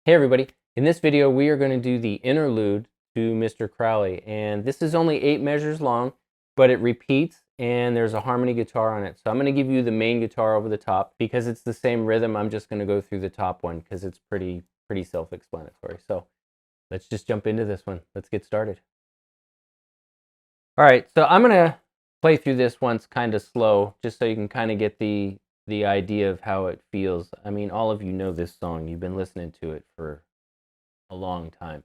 Hey everybody, in this video we are going to do the interlude to Mr. Crowley, and this is only 8 measures long, but it repeats and there's a harmony guitar on it. So I'm going to give you the main guitar over the top. Because it's the same rhythm, I'm just going to go through the top one because it's pretty self-explanatory. So let's just jump into this one. Let's get started. Alright, so I'm going to play through this once kind of slow, just so you can kind of get the idea of how it feels. I mean, all of you know this song. You've been listening to it for a long time.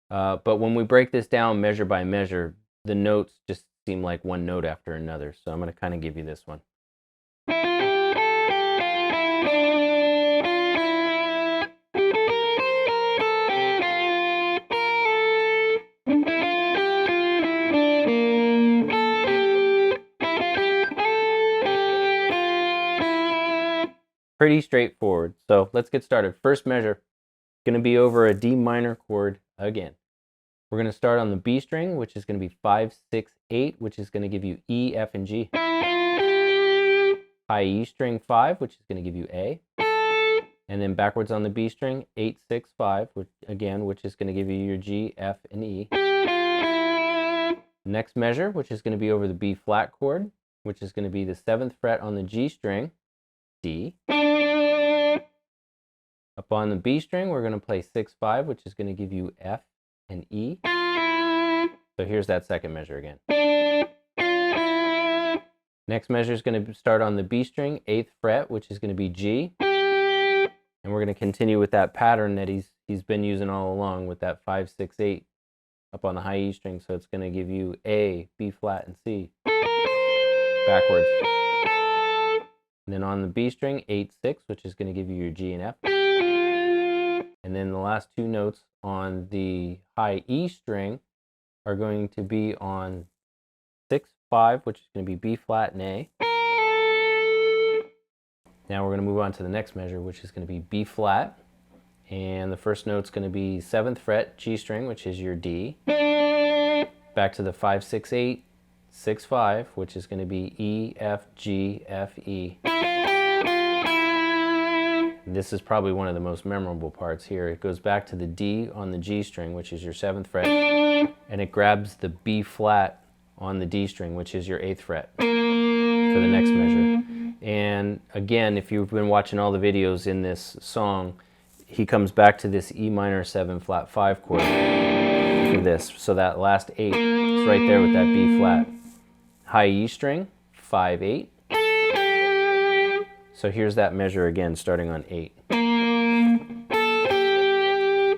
But when we break this down measure by measure, the notes just seem like one note after another. So I'm going to kind of give you this one. Pretty straightforward. So let's get started. First measure, going to be over a D minor chord again. We're going to start on the B string, which is going to be 5, 6, 8, which is going to give you E, F, and G. High E string 5, which is going to give you A. And then backwards on the B string, 8, 6, 5, which is going to give you your G, F, and E. Next measure, which is going to be over the B flat chord, which is going to be the 7th fret on the G string, D. Up on the B string, we're going to play 6, 5, which is going to give you F and E. So here's that second measure again. Next measure is going to start on the B string, 8th fret, which is going to be G. And we're going to continue with that pattern that he's been using all along with that 5, 6, 8 up on the high E string. So it's going to give you A, B flat, and C. Backwards. And then on the B string, 8, 6, which is going to give you your G and F. And then the last two notes on the high E string are going to be on 6, 5, which is going to be B flat and A. Now we're going to move on to the next measure, which is going to be B flat. And the first note's going to be 7th fret, G string, which is your D. Back to the 5, 6, 8, 6, 5, which is going to be E, F, G, F, E. This is probably one of the most memorable parts here. It goes back to the D on the G string, which is your 7th fret, and it grabs the B flat on the D string, which is your 8th fret, for the next measure. And again, if you've been watching all the videos in this song, he comes back to this E minor 7 flat 5 chord for this. So that last 8 is right there with that B flat. High E string, 5, 8. So here's that measure again, starting on 8.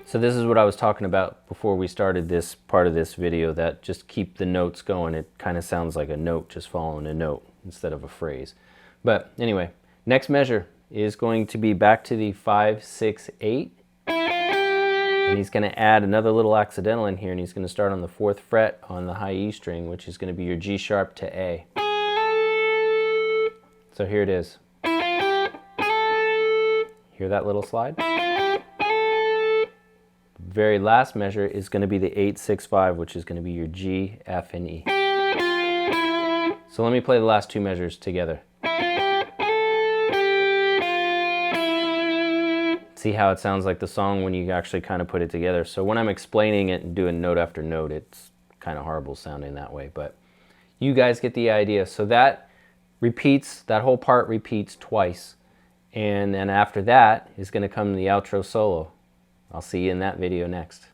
So this is what I was talking about before we started this part of this video, that just keep the notes going. It kind of sounds like a note just following a note instead of a phrase. But anyway, next measure is going to be back to the 5, 6, 8. And he's going to add another little accidental in here, and he's going to start on the 4th fret on the high E string, which is going to be your G sharp to A. So here it is. Hear that little slide? Very last measure is going to be the 8, 6, 5, which is going to be your G, F, and E. So let me play the last two measures together. See how it sounds like the song when you actually kind of put it together. So when I'm explaining it and doing note after note, it's kind of horrible sounding that way, but you guys get the idea. So that repeats, that whole part repeats twice. And then after that is going to come the outro solo. I'll see you in that video next.